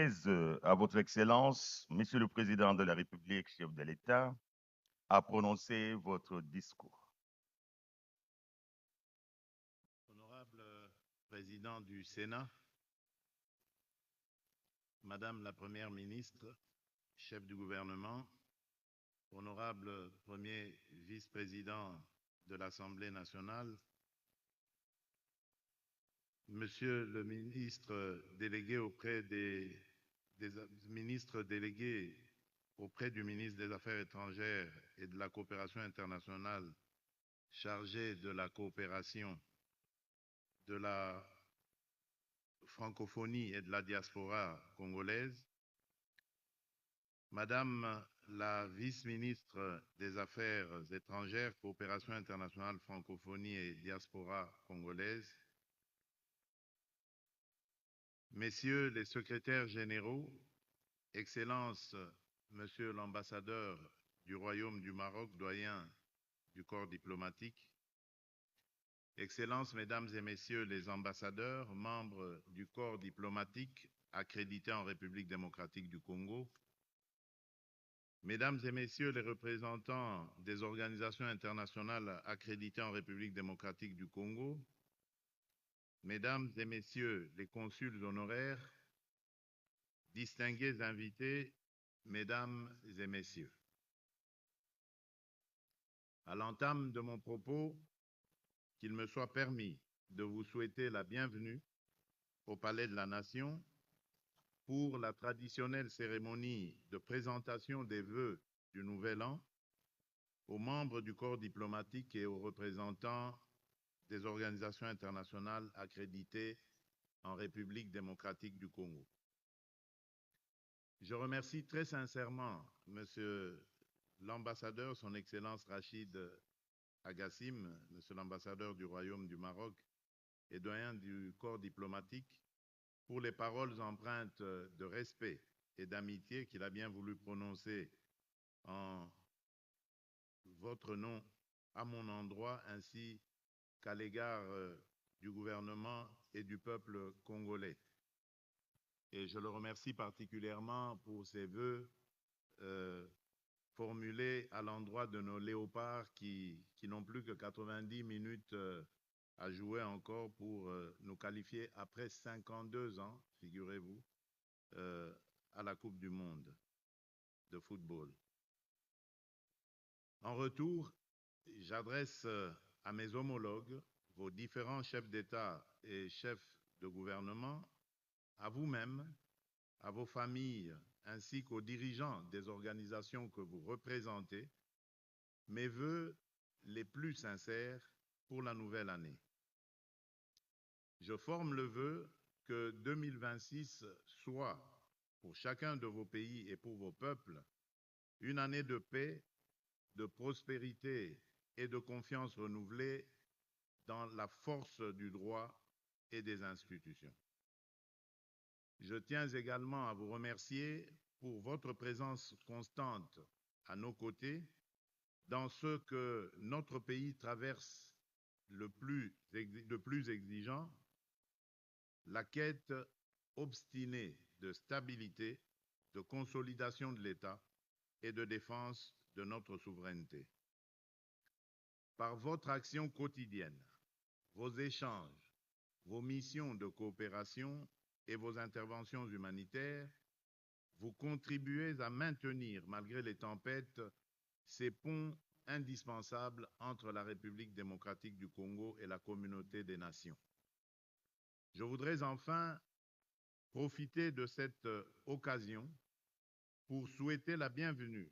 plaise à votre Excellence, Monsieur le Président de la République, chef de l'État, à prononcer votre discours. Honorable Président du Sénat, Madame la Première ministre, chef du gouvernement, honorable Premier vice-président de l'Assemblée nationale, Monsieur le ministre délégué des ministres délégués auprès du ministre des Affaires étrangères et de la coopération internationale chargé de la coopération de la francophonie et de la diaspora congolaise, Madame la vice-ministre des Affaires étrangères, coopération internationale, francophonie et diaspora congolaise, Messieurs les secrétaires généraux, Excellences, Monsieur l'ambassadeur du Royaume du Maroc, doyen du corps diplomatique, Excellences, Mesdames et Messieurs les ambassadeurs, membres du corps diplomatique accrédités en République démocratique du Congo, Mesdames et Messieurs les représentants des organisations internationales accréditées en République démocratique du Congo, Mesdames et Messieurs les consuls honoraires, distingués invités, Mesdames et Messieurs. À l'entame de mon propos, qu'il me soit permis de vous souhaiter la bienvenue au Palais de la Nation pour la traditionnelle cérémonie de présentation des vœux du Nouvel An aux membres du corps diplomatique et aux représentants des organisations internationales accréditées en République démocratique du Congo. Je remercie très sincèrement Monsieur l'ambassadeur, son Excellence Rachid Agassim, Monsieur l'ambassadeur du Royaume du Maroc et doyen du corps diplomatique, pour les paroles empreintes de respect et d'amitié qu'il a bien voulu prononcer en votre nom à mon endroit ainsi qu'à l'égard du gouvernement et du peuple congolais. Et je le remercie particulièrement pour ses vœux formulés à l'endroit de nos léopards qui n'ont plus que 90 minutes à jouer encore pour nous qualifier après 52 ans, figurez-vous, à la Coupe du Monde de football. En retour, j'adresse à mes homologues, vos différents chefs d'État et chefs de gouvernement, à vous-même, à vos familles, ainsi qu'aux dirigeants des organisations que vous représentez, mes vœux les plus sincères pour la nouvelle année. Je forme le vœu que 2026 soit, pour chacun de vos pays et pour vos peuples, une année de paix, de prospérité et de confiance renouvelée dans la force du droit et des institutions. Je tiens également à vous remercier pour votre présence constante à nos côtés dans ce que notre pays traverse le plus exigeant, la quête obstinée de stabilité, de consolidation de l'État et de défense de notre souveraineté. Par votre action quotidienne, vos échanges, vos missions de coopération et vos interventions humanitaires, vous contribuez à maintenir, malgré les tempêtes, ces ponts indispensables entre la République démocratique du Congo et la communauté des nations. Je voudrais enfin profiter de cette occasion pour souhaiter la bienvenue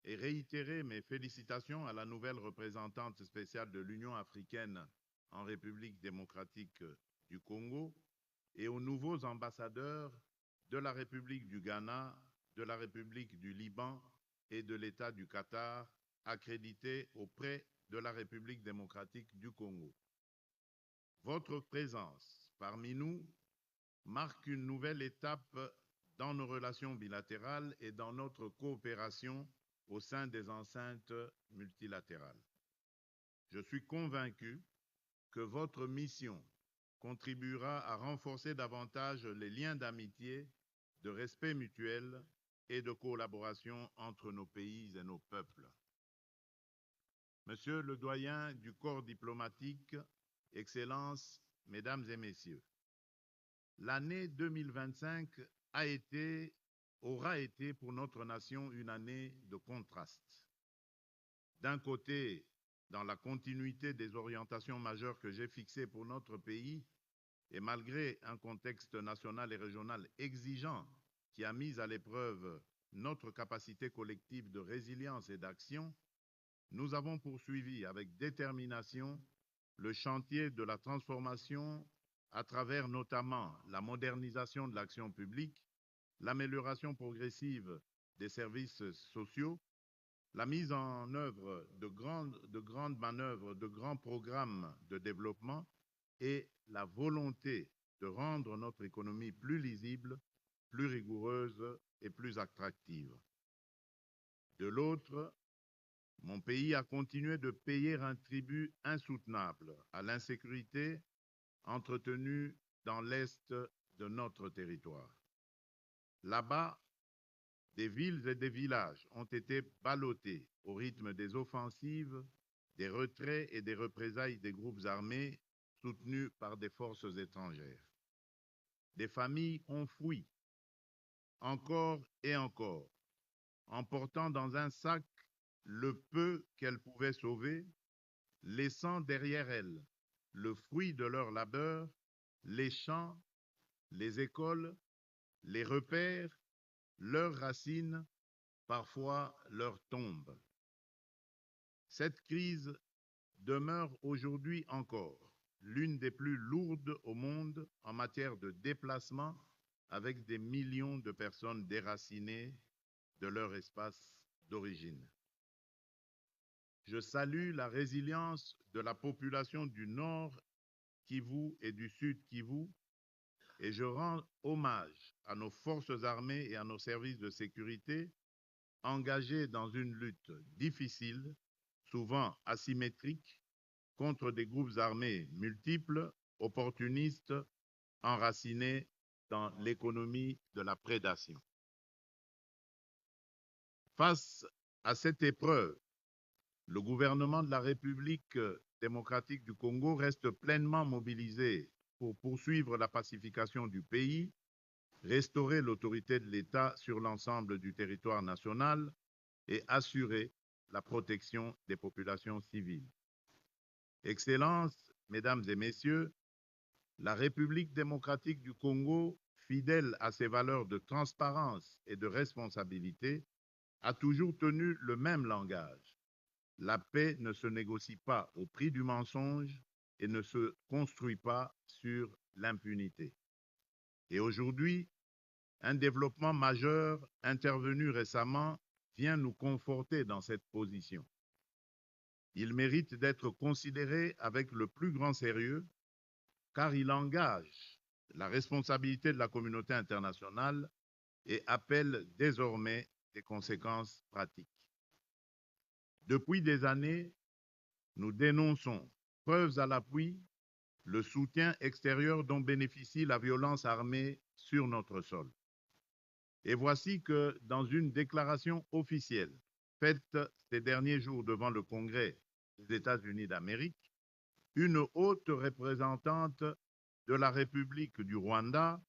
et réitérer mes félicitations à la nouvelle représentante spéciale de l'Union africaine en République démocratique du Congo et aux nouveaux ambassadeurs de la République du Ghana, de la République du Liban et de l'État du Qatar, accrédités auprès de la République démocratique du Congo. Votre présence parmi nous marque une nouvelle étape dans nos relations bilatérales et dans notre coopération au sein des enceintes multilatérales. Je suis convaincu que votre mission contribuera à renforcer davantage les liens d'amitié de respect mutuel et de collaboration entre nos pays et nos peuples. Monsieur le doyen du corps diplomatique, Excellences, Mesdames et Messieurs, l'année 2025 aura été pour notre nation une année de contraste. D'un côté, dans la continuité des orientations majeures que j'ai fixées pour notre pays, et malgré un contexte national et régional exigeant qui a mis à l'épreuve notre capacité collective de résilience et d'action, nous avons poursuivi avec détermination le chantier de la transformation à travers notamment la modernisation de l'action publique, l'amélioration progressive des services sociaux, la mise en œuvre de grandes manœuvres, de grands programmes de développement et la volonté de rendre notre économie plus lisible, plus rigoureuse et plus attractive. De l'autre, mon pays a continué de payer un tribut insoutenable à l'insécurité entretenue dans l'est de notre territoire. Là-bas, des villes et des villages ont été ballottés au rythme des offensives, des retraits et des représailles des groupes armés soutenus par des forces étrangères. Des familles ont fui, encore et encore, emportant dans un sac le peu qu'elles pouvaient sauver, laissant derrière elles le fruit de leur labeur, les champs, les écoles, les repères, leurs racines, parfois leurs tombes. Cette crise demeure aujourd'hui encore l'une des plus lourdes au monde en matière de déplacement, avec des millions de personnes déracinées de leur espace d'origine. Je salue la résilience de la population du Nord Kivu et du Sud Kivu et je rends hommage à nos forces armées et à nos services de sécurité engagés dans une lutte difficile, souvent asymétrique, contre des groupes armés multiples, opportunistes, enracinés dans l'économie de la prédation. Face à cette épreuve, le gouvernement de la République démocratique du Congo reste pleinement mobilisé pour poursuivre la pacification du pays, restaurer l'autorité de l'État sur l'ensemble du territoire national et assurer la protection des populations civiles. Excellences, Mesdames et Messieurs, la République démocratique du Congo, fidèle à ses valeurs de transparence et de responsabilité, a toujours tenu le même langage. La paix ne se négocie pas au prix du mensonge et ne se construit pas sur l'impunité. Et aujourd'hui, un développement majeur intervenu récemment vient nous conforter dans cette position. Il mérite d'être considéré avec le plus grand sérieux car il engage la responsabilité de la communauté internationale et appelle désormais des conséquences pratiques. Depuis des années, nous dénonçons, preuves à l'appui, le soutien extérieur dont bénéficie la violence armée sur notre sol. Et voici que, dans une déclaration officielle faite ces derniers jours devant le Congrès des États-Unis d'Amérique, une haute représentante de la République du Rwanda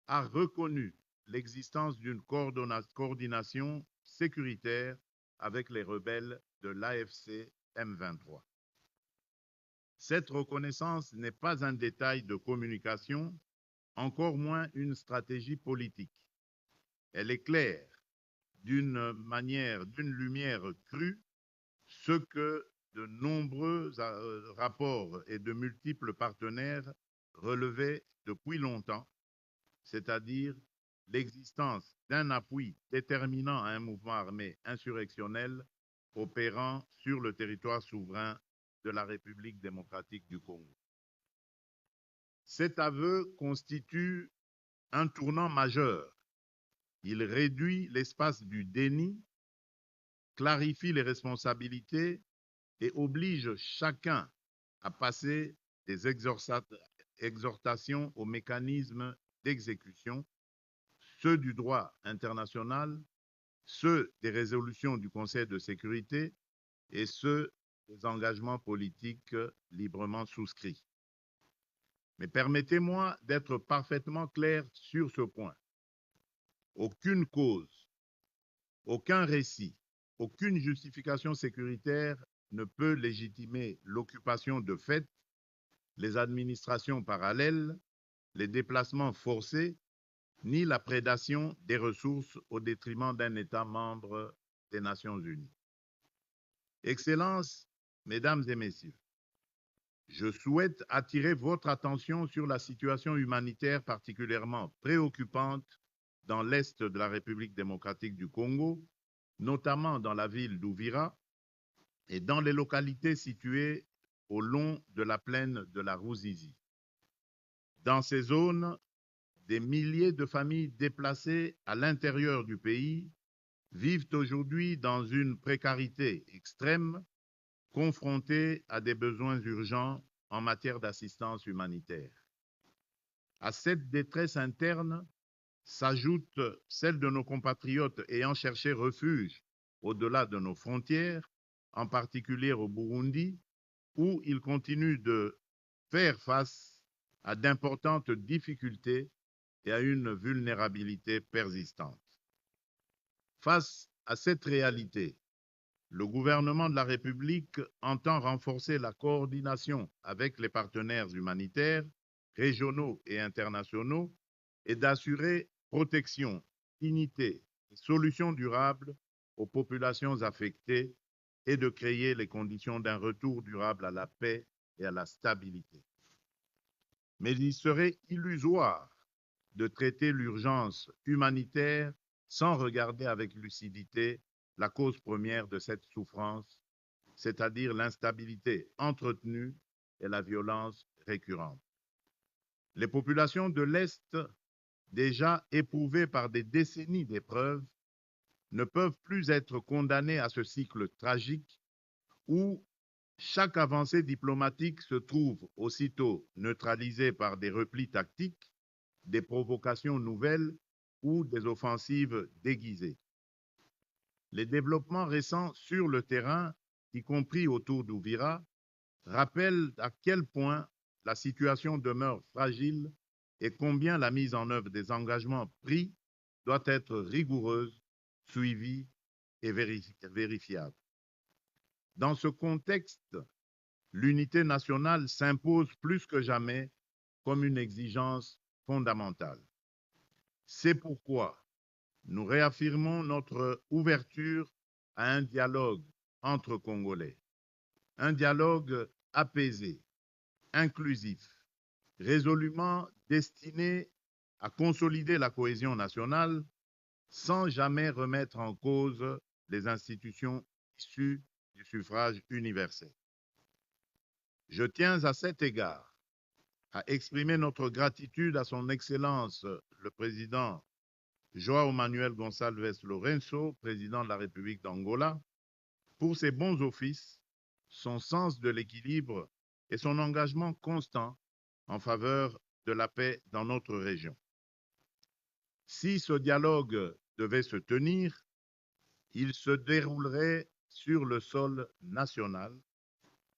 a reconnu l'existence d'une coordination sécuritaire avec les rebelles de l'AFC M23. Cette reconnaissance n'est pas un détail de communication, encore moins une stratégie politique. Elle éclaire d'une lumière crue, ce que de nombreux rapports et de multiples partenaires relevaient depuis longtemps, c'est-à-dire l'existence d'un appui déterminant à un mouvement armé insurrectionnel opérant sur le territoire souverain de la République démocratique du Congo. Cet aveu constitue un tournant majeur. Il réduit l'espace du déni, clarifie les responsabilités et oblige chacun à passer des exhortations aux mécanismes d'exécution, ceux du droit international, ceux des résolutions du Conseil de sécurité et ceux des engagements politiques librement souscrits. Mais permettez-moi d'être parfaitement clair sur ce point. Aucune cause, aucun récit, aucune justification sécuritaire ne peut légitimer l'occupation de fait, les administrations parallèles, les déplacements forcés, ni la prédation des ressources au détriment d'un État membre des Nations Unies. Excellences, Mesdames et Messieurs, je souhaite attirer votre attention sur la situation humanitaire particulièrement préoccupante dans l'est de la République démocratique du Congo, notamment dans la ville d'Ouvira et dans les localités situées au long de la plaine de la Ruzizi. Dans ces zones, des milliers de familles déplacées à l'intérieur du pays vivent aujourd'hui dans une précarité extrême, confrontées à des besoins urgents en matière d'assistance humanitaire. À cette détresse interne s'ajoute celle de nos compatriotes ayant cherché refuge au-delà de nos frontières, en particulier au Burundi, où ils continuent de faire face à d'importantes difficultés et à une vulnérabilité persistante. Face à cette réalité, le gouvernement de la République entend renforcer la coordination avec les partenaires humanitaires, régionaux et internationaux et d'assurer protection, dignité et solutions durables aux populations affectées et de créer les conditions d'un retour durable à la paix et à la stabilité. Mais il serait illusoire de traiter l'urgence humanitaire sans regarder avec lucidité la cause première de cette souffrance, c'est-à-dire l'instabilité entretenue et la violence récurrente. Les populations de l'Est, déjà éprouvées par des décennies d'épreuves, ne peuvent plus être condamnées à ce cycle tragique où chaque avancée diplomatique se trouve aussitôt neutralisée par des replis tactiques, des provocations nouvelles ou des offensives déguisées. Les développements récents sur le terrain, y compris autour d'Ouvira, rappellent à quel point la situation demeure fragile et combien la mise en œuvre des engagements pris doit être rigoureuse, suivie et vérifiable. Dans ce contexte, l'unité nationale s'impose plus que jamais comme une exigence fondamentale. C'est pourquoi nous réaffirmons notre ouverture à un dialogue entre Congolais, un dialogue apaisé, inclusif, résolument destiné à consolider la cohésion nationale sans jamais remettre en cause les institutions issues du suffrage universel. Je tiens à cet égard à exprimer notre gratitude à son Excellence le Président João Manuel Gonçalves Lourenço, président de la République d'Angola, pour ses bons offices, son sens de l'équilibre et son engagement constant en faveur de la paix dans notre région. Si ce dialogue devait se tenir, il se déroulerait sur le sol national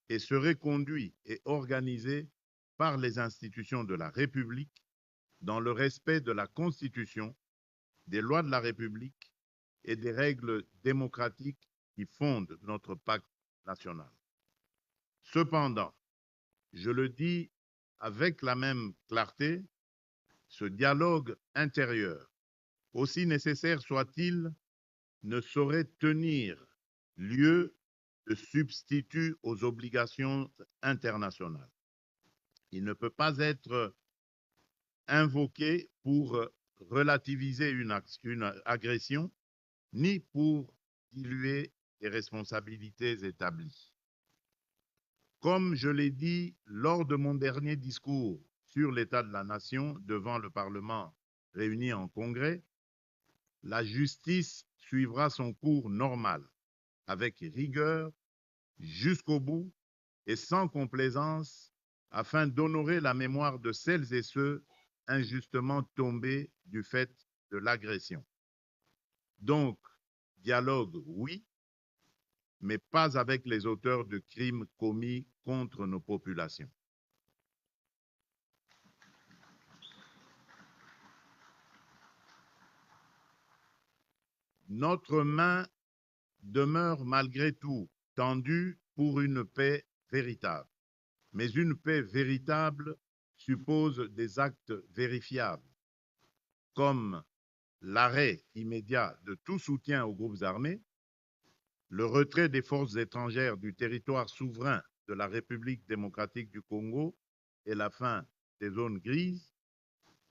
et serait conduit et organisé par les institutions de la République dans le respect de la Constitution, des lois de la République et des règles démocratiques qui fondent notre pacte national. Cependant, je le dis avec la même clarté, ce dialogue intérieur, aussi nécessaire soit-il, ne saurait tenir lieu de substitut aux obligations internationales. Il ne peut pas être invoqué pour relativiser une agression, ni pour diluer les responsabilités établies. Comme je l'ai dit lors de mon dernier discours sur l'état de la nation devant le Parlement réuni en congrès, la justice suivra son cours normal, avec rigueur, jusqu'au bout et sans complaisance, afin d'honorer la mémoire de celles et ceux injustement tombés du fait de l'agression. Donc, dialogue, oui, mais pas avec les auteurs de crimes commis contre nos populations. Notre main demeure malgré tout tendue pour une paix véritable. Mais une paix véritable suppose des actes vérifiables, comme l'arrêt immédiat de tout soutien aux groupes armés, le retrait des forces étrangères du territoire souverain de la République démocratique du Congo et la fin des zones grises,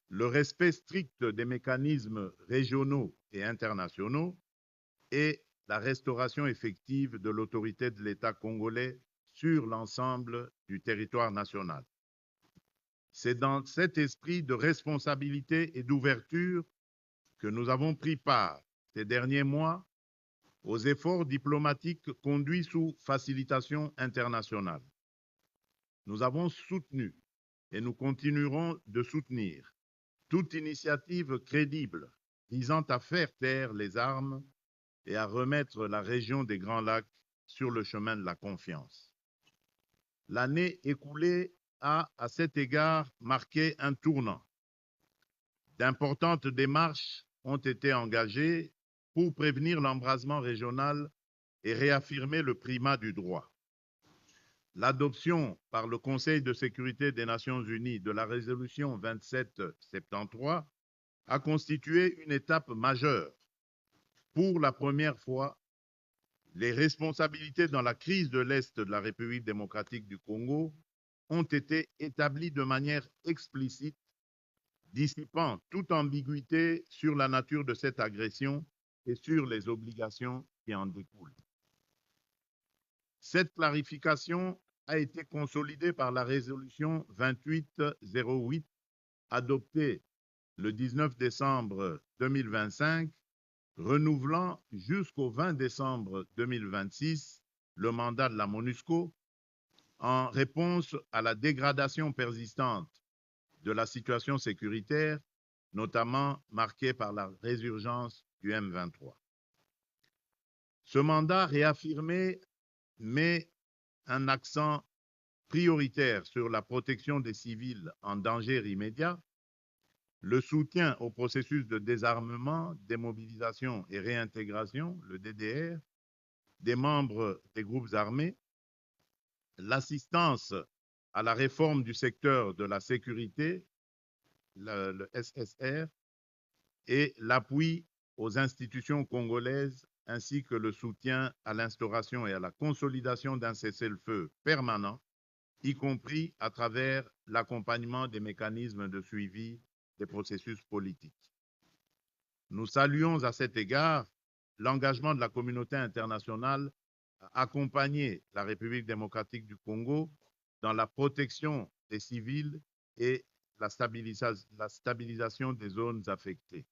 le respect strict des mécanismes régionaux et internationaux et la restauration effective de l'autorité de l'État congolais sur l'ensemble du territoire national. C'est dans cet esprit de responsabilité et d'ouverture que nous avons pris part ces derniers mois aux efforts diplomatiques conduits sous facilitation internationale. Nous avons soutenu et nous continuerons de soutenir toute initiative crédible visant à faire taire les armes et à remettre la région des Grands Lacs sur le chemin de la confiance. L'année écoulée a, à cet égard, marqué un tournant. D'importantes démarches ont été engagées pour prévenir l'embrasement régional et réaffirmer le primat du droit. L'adoption par le Conseil de sécurité des Nations unies de la résolution 2773 a constitué une étape majeure. Pour la première fois, les responsabilités dans la crise de l'Est de la République démocratique du Congo ont été établies de manière explicite, dissipant toute ambiguïté sur la nature de cette agression et sur les obligations qui en découlent. Cette clarification a été consolidée par la résolution 2808 adoptée le 19 décembre 2025, renouvelant jusqu'au 20 décembre 2026 le mandat de la MONUSCO en réponse à la dégradation persistante de la situation sécuritaire, notamment marquée par la résurgence du M23. Ce mandat réaffirmé met un accent prioritaire sur la protection des civils en danger immédiat, le soutien au processus de désarmement, démobilisation et réintégration, le DDR, des membres des groupes armés, l'assistance à la réforme du secteur de la sécurité, le SSR, et l'appui aux institutions congolaises ainsi que le soutien à l'instauration et à la consolidation d'un cessez-le-feu permanent, y compris à travers l'accompagnement des mécanismes de suivi des processus politiques. Nous saluons à cet égard l'engagement de la communauté internationale à accompagner la République démocratique du Congo dans la protection des civils et la stabilisation des zones affectées.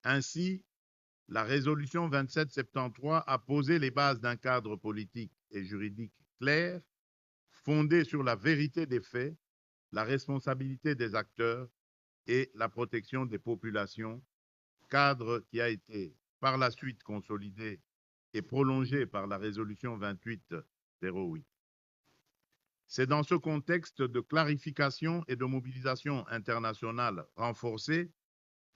Ainsi, la résolution 2773 a posé les bases d'un cadre politique et juridique clair, fondé sur la vérité des faits, la responsabilité des acteurs et la protection des populations, cadre qui a été par la suite consolidé et prolongé par la résolution 2808. C'est dans ce contexte de clarification et de mobilisation internationale renforcée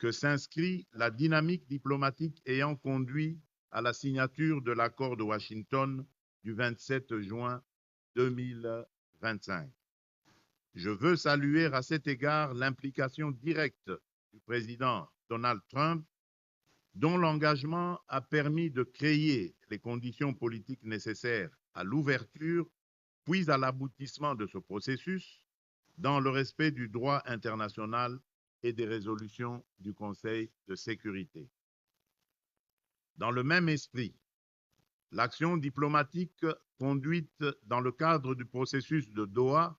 que s'inscrit la dynamique diplomatique ayant conduit à la signature de l'accord de Washington du 27 juin 2025. Je veux saluer à cet égard l'implication directe du président Donald Trump, dont l'engagement a permis de créer les conditions politiques nécessaires à l'ouverture puis à l'aboutissement de ce processus dans le respect du droit international et des résolutions du Conseil de sécurité. Dans le même esprit, l'action diplomatique conduite dans le cadre du processus de Doha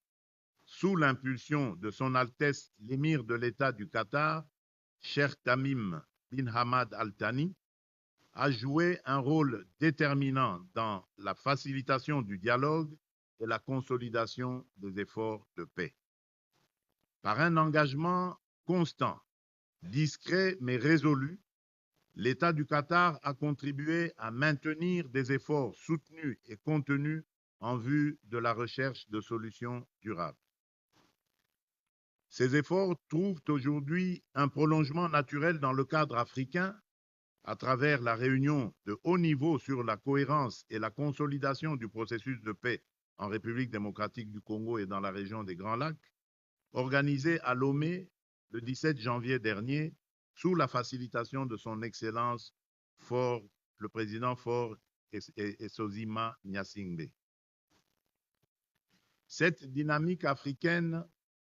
sous l'impulsion de son Altesse l'émir de l'État du Qatar, Cheikh Tamim bin Hamad Al Thani, a joué un rôle déterminant dans la facilitation du dialogue et la consolidation des efforts de paix. Par un engagement constant Discret mais résolu, l'État du Qatar a contribué à maintenir des efforts soutenus et contenus en vue de la recherche de solutions durables. Ces efforts trouvent aujourd'hui un prolongement naturel dans le cadre africain à travers la réunion de haut niveau sur la cohérence et la consolidation du processus de paix en République démocratique du Congo et dans la région des Grands Lacs, organisée à Lomé le 17 janvier dernier sous la facilitation de son Excellence le président Faure Essozima Nyasingbe. Cette dynamique africaine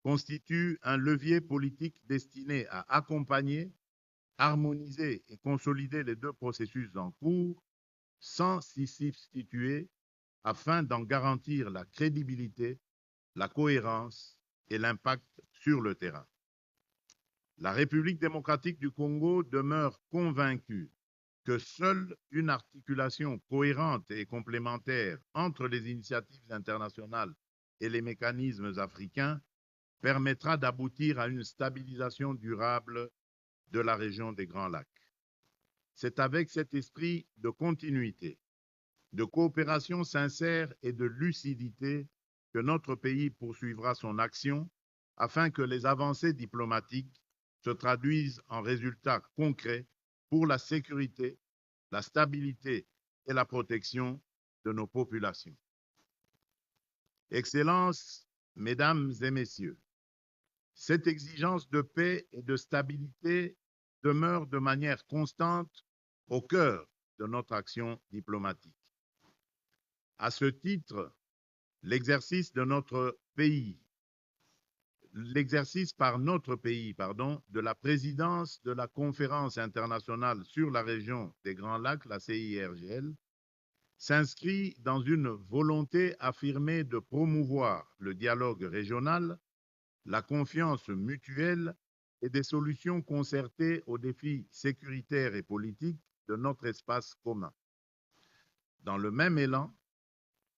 constitue un levier politique destiné à accompagner, harmoniser et consolider les deux processus en cours sans s'y substituer afin d'en garantir la crédibilité, la cohérence et l'impact sur le terrain. La République démocratique du Congo demeure convaincue que seule une articulation cohérente et complémentaire entre les initiatives internationales et les mécanismes africains permettra d'aboutir à une stabilisation durable de la région des Grands Lacs. C'est avec cet esprit de continuité, de coopération sincère et de lucidité que notre pays poursuivra son action afin que les avancées diplomatiques se traduisent en résultats concrets pour la sécurité, la stabilité et la protection de nos populations. Excellences, Mesdames et Messieurs, cette exigence de paix et de stabilité demeure de manière constante au cœur de notre action diplomatique. À ce titre, l'exercice par notre pays, de la présidence de la Conférence internationale sur la région des Grands Lacs, la CIRGL, s'inscrit dans une volonté affirmée de promouvoir le dialogue régional, la confiance mutuelle et des solutions concertées aux défis sécuritaires et politiques de notre espace commun. Dans le même élan,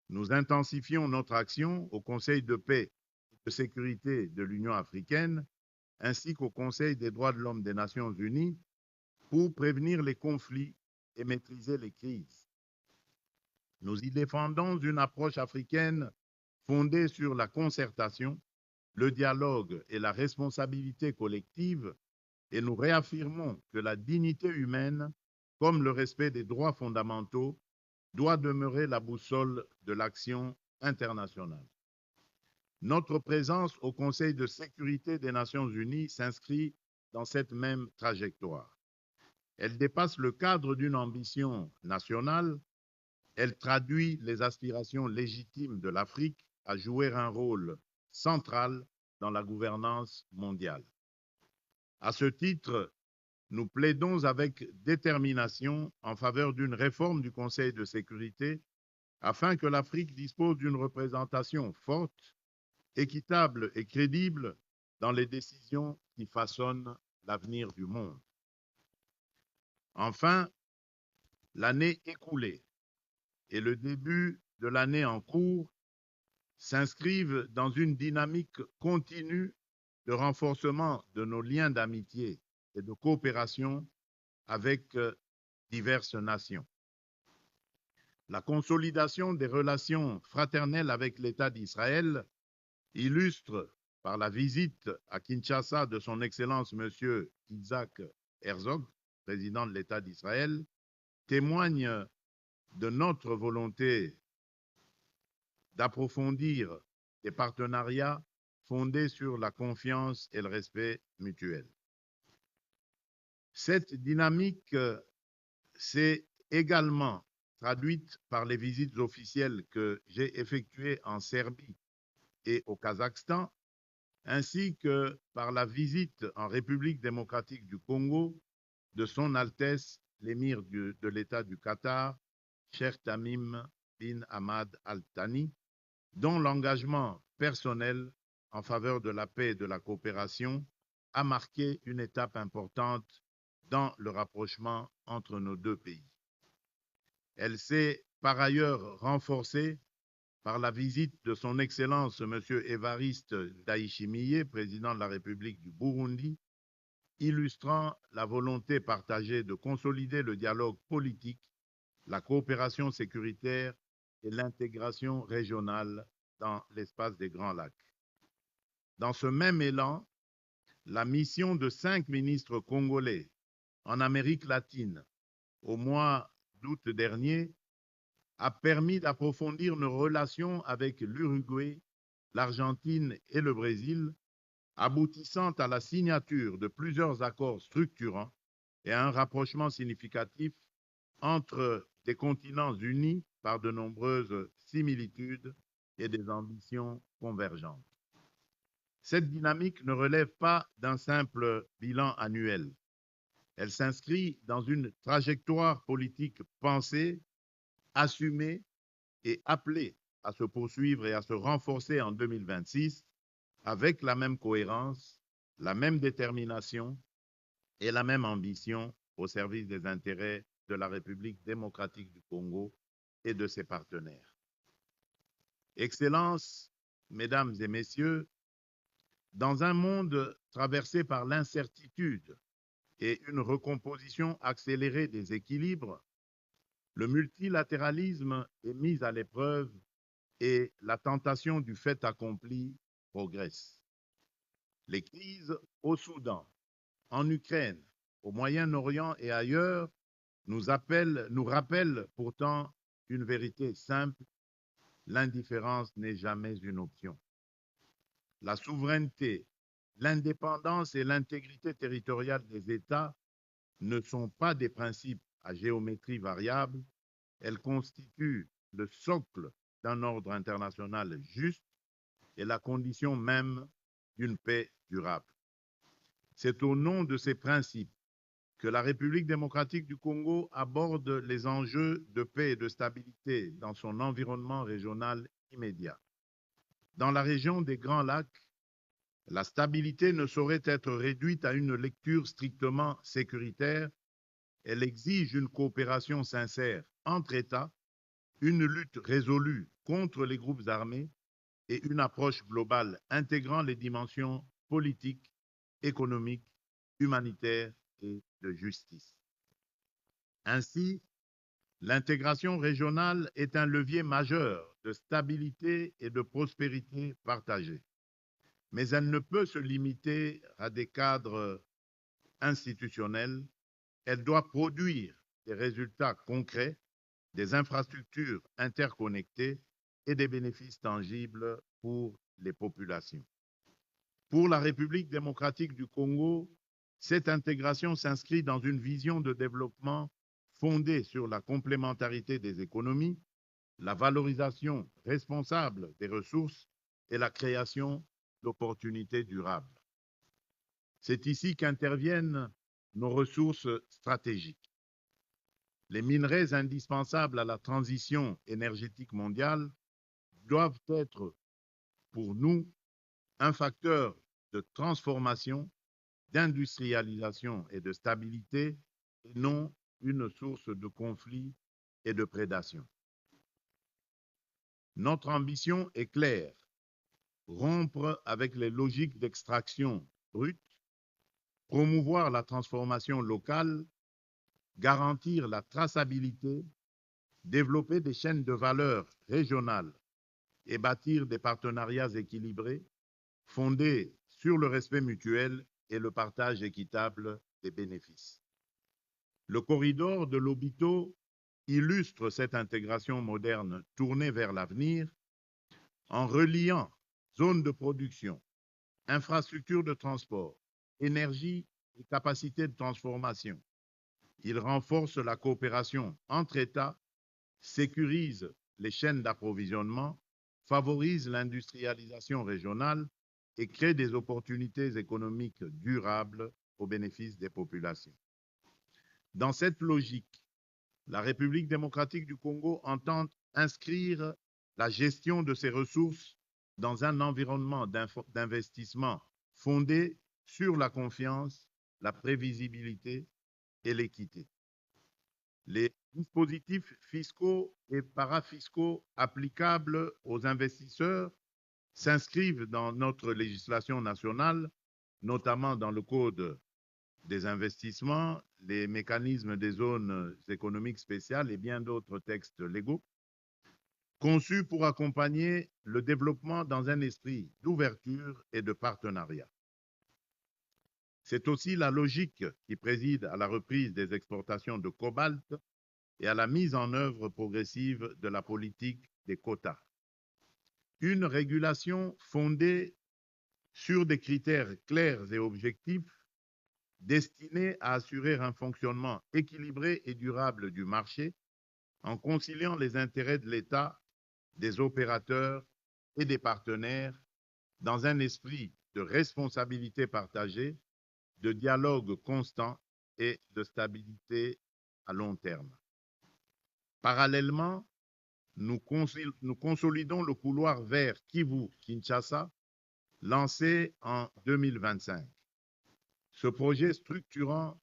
nous intensifions notre action au Conseil de paix et de sécurité de l'Union africaine ainsi qu'au Conseil des droits de l'homme des Nations unies pour prévenir les conflits et maîtriser les crises. Nous y défendons une approche africaine fondée sur la concertation, le dialogue et la responsabilité collective, et nous réaffirmons que la dignité humaine, comme le respect des droits fondamentaux, doit demeurer la boussole de l'action internationale. Notre présence au Conseil de sécurité des Nations unies s'inscrit dans cette même trajectoire. Elle dépasse le cadre d'une ambition nationale, elle traduit les aspirations légitimes de l'Afrique à jouer un rôle central dans la gouvernance mondiale. À ce titre, nous plaidons avec détermination en faveur d'une réforme du Conseil de sécurité afin que l'Afrique dispose d'une représentation forte, équitable et crédible dans les décisions qui façonnent l'avenir du monde. Enfin, l'année écoulée et le début de l'année en cours s'inscrivent dans une dynamique continue de renforcement de nos liens d'amitié et de coopération avec diverses nations. La consolidation des relations fraternelles avec l'État d'Israël illustre par la visite à Kinshasa de son Excellence M. Isaac Herzog, président de l'État d'Israël, témoigne de notre volonté d'approfondir des partenariats fondés sur la confiance et le respect mutuel. Cette dynamique s'est également traduite par les visites officielles que j'ai effectuées en Serbie et au Kazakhstan, ainsi que par la visite en République démocratique du Congo de son Altesse l'émir de l'État du Qatar, Cheikh Tamim bin Hamad Al Thani, dont l'engagement personnel en faveur de la paix et de la coopération a marqué une étape importante dans le rapprochement entre nos deux pays. Elle s'est par ailleurs renforcée par la visite de son Excellence M. Évariste Ndayishimiye, président de la République du Burundi, illustrant la volonté partagée de consolider le dialogue politique, la coopération sécuritaire et l'intégration régionale dans l'espace des Grands Lacs. Dans ce même élan, la mission de 5 ministres congolais en Amérique latine au mois d'août dernier a permis d'approfondir nos relations avec l'Uruguay, l'Argentine et le Brésil, aboutissant à la signature de plusieurs accords structurants et à un rapprochement significatif entre des continents unis par de nombreuses similitudes et des ambitions convergentes. Cette dynamique ne relève pas d'un simple bilan annuel. Elle s'inscrit dans une trajectoire politique pensée, assumée et appelée à se poursuivre et à se renforcer en 2026 avec la même cohérence, la même détermination et la même ambition au service des intérêts de la République démocratique du Congo et de ses partenaires. Excellences, Mesdames et Messieurs, dans un monde traversé par l'incertitude et une recomposition accélérée des équilibres, le multilatéralisme est mis à l'épreuve et la tentation du fait accompli progresse. Les crises au Soudan, en Ukraine, au Moyen-Orient et ailleurs nous rappellent pourtant une vérité simple: l'indifférence n'est jamais une option. La souveraineté, l'indépendance et l'intégrité territoriale des États ne sont pas des principes à géométrie variable, elles constituent le socle d'un ordre international juste et la condition même d'une paix durable. C'est au nom de ces principes que la République démocratique du Congo aborde les enjeux de paix et de stabilité dans son environnement régional immédiat. Dans la région des Grands Lacs, la stabilité ne saurait être réduite à une lecture strictement sécuritaire. Elle exige une coopération sincère entre États, une lutte résolue contre les groupes armés et une approche globale intégrant les dimensions politiques, économiques, humanitaires et de justice. Ainsi, l'intégration régionale est un levier majeur de stabilité et de prospérité partagée. Mais elle ne peut se limiter à des cadres institutionnels. Elle doit produire des résultats concrets, des infrastructures interconnectées et des bénéfices tangibles pour les populations. Pour la République démocratique du Congo, cette intégration s'inscrit dans une vision de développement fondée sur la complémentarité des économies, la valorisation responsable des ressources et la création d'opportunités durables. C'est ici qu'interviennent nos ressources stratégiques. Les minerais indispensables à la transition énergétique mondiale doivent être pour nous un facteur de transformation, d'industrialisation et de stabilité, et non une source de conflit et de prédation. Notre ambition est claire: rompre avec les logiques d'extraction brute, promouvoir la transformation locale, garantir la traçabilité, développer des chaînes de valeur régionales et bâtir des partenariats équilibrés fondés sur le respect mutuel et le partage équitable des bénéfices. Le corridor de Lobito illustre cette intégration moderne tournée vers l'avenir en reliant zones de production, infrastructures de transport, énergie et capacités de transformation. Il renforce la coopération entre États, sécurise les chaînes d'approvisionnement, favorise l'industrialisation régionale et crée des opportunités économiques durables au bénéfice des populations. Dans cette logique, la République démocratique du Congo entend inscrire la gestion de ses ressources dans un environnement d'investissement fondé sur la confiance, la prévisibilité et l'équité. Les dispositifs fiscaux et parafiscaux applicables aux investisseurs s'inscrivent dans notre législation nationale, notamment dans le Code des investissements, les mécanismes des zones économiques spéciales et bien d'autres textes légaux, conçus pour accompagner le développement dans un esprit d'ouverture et de partenariat. C'est aussi la logique qui préside à la reprise des exportations de cobalt et à la mise en œuvre progressive de la politique des quotas. Une régulation fondée sur des critères clairs et objectifs destinés à assurer un fonctionnement équilibré et durable du marché en conciliant les intérêts de l'État, des opérateurs et des partenaires dans un esprit de responsabilité partagée, de dialogue constant et de stabilité à long terme. Parallèlement, nous consolidons le couloir vers Kivu-Kinshasa, lancé en 2025. Ce projet structurant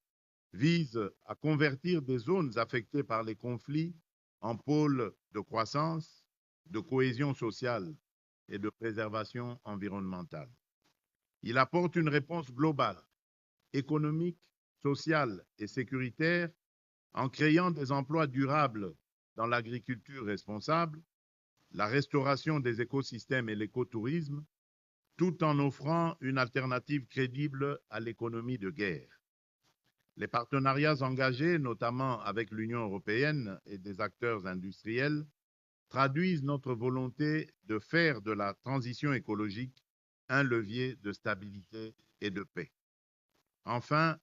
vise à convertir des zones affectées par les conflits en pôles de croissance, de cohésion sociale et de préservation environnementale. Il apporte une réponse globale, économique, sociale et sécuritaire en créant des emplois durables dans l'agriculture responsable, la restauration des écosystèmes et l'écotourisme, tout en offrant une alternative crédible à l'économie de guerre. Les partenariats engagés, notamment avec l'Union européenne et des acteurs industriels, traduisent notre volonté de faire de la transition écologique un levier de stabilité et de paix. Enfin,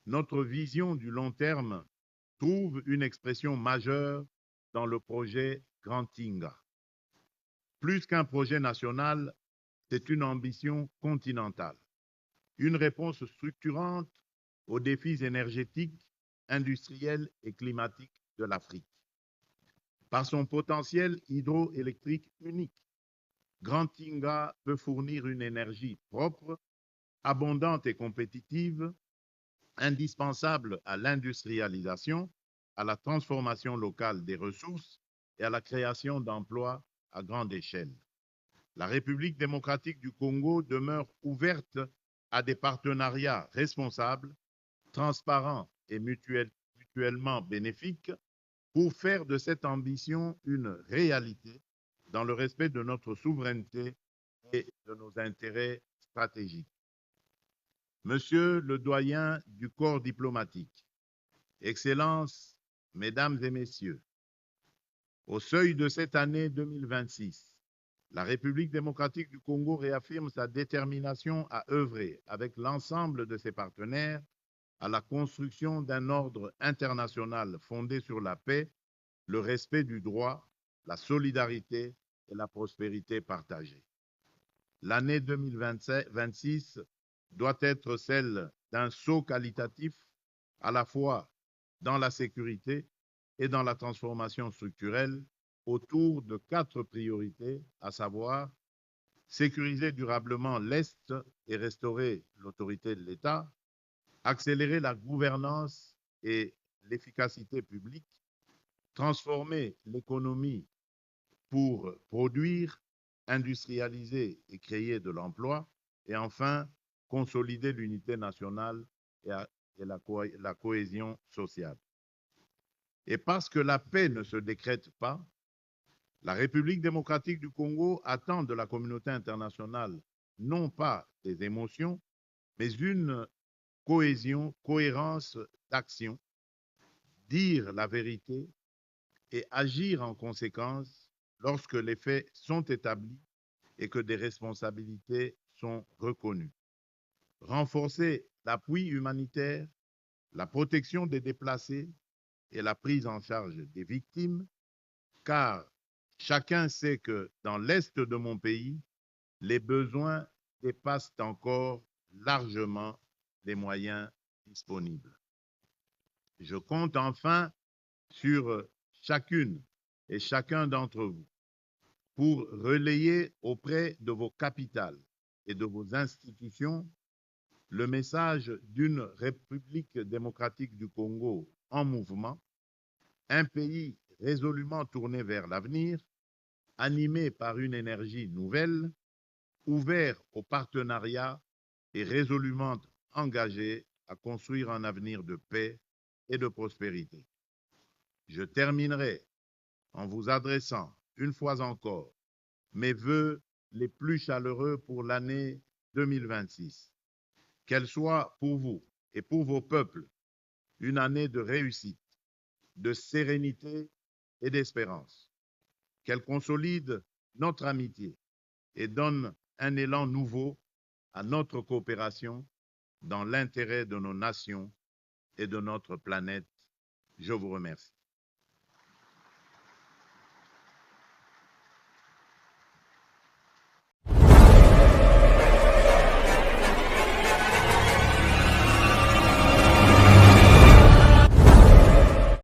notre vision du long terme trouve une expression majeure dans le projet Grand Tinga. Plus qu'un projet national, c'est une ambition continentale, une réponse structurante aux défis énergétiques, industriels et climatiques de l'Afrique. Par son potentiel hydroélectrique unique, Grand Tinga peut fournir une énergie propre, abondante et compétitive, indispensable à l'industrialisation, à la transformation locale des ressources et à la création d'emplois à grande échelle. La République démocratique du Congo demeure ouverte à des partenariats responsables, transparents et mutuellement bénéfiques pour faire de cette ambition une réalité dans le respect de notre souveraineté et de nos intérêts stratégiques. Monsieur le doyen du corps diplomatique, Excellences, Mesdames et Messieurs, au seuil de cette année 2026, la République démocratique du Congo réaffirme sa détermination à œuvrer avec l'ensemble de ses partenaires à la construction d'un ordre international fondé sur la paix, le respect du droit, la solidarité et la prospérité partagée. L'année 2026 doit être celle d'un saut qualitatif à la fois dans la sécurité et dans la transformation structurelle autour de 4 priorités, à savoir sécuriser durablement l'Est et restaurer l'autorité de l'État, accélérer la gouvernance et l'efficacité publique, transformer l'économie pour produire, industrialiser et créer de l'emploi, et enfin, consolider l'unité nationale et la cohésion sociale. Et parce que la paix ne se décrète pas, la République démocratique du Congo attend de la communauté internationale non pas des émotions, mais une cohérence d'action, dire la vérité et agir en conséquence lorsque les faits sont établis et que des responsabilités sont reconnues. Renforcer l'appui humanitaire, la protection des déplacés et la prise en charge des victimes, car chacun sait que dans l'Est de mon pays, les besoins dépassent encore largement les moyens disponibles. Je compte enfin sur chacune et chacun d'entre vous pour relayer auprès de vos capitales et de vos institutions le message d'une République démocratique du Congo en mouvement, un pays résolument tourné vers l'avenir, animé par une énergie nouvelle, ouvert au partenariat et résolument engagé à construire un avenir de paix et de prospérité. Je terminerai en vous adressant une fois encore mes vœux les plus chaleureux pour l'année 2026. Qu'elle soit pour vous et pour vos peuples une année de réussite, de sérénité et d'espérance. Qu'elle consolide notre amitié et donne un élan nouveau à notre coopération dans l'intérêt de nos nations et de notre planète. Je vous remercie.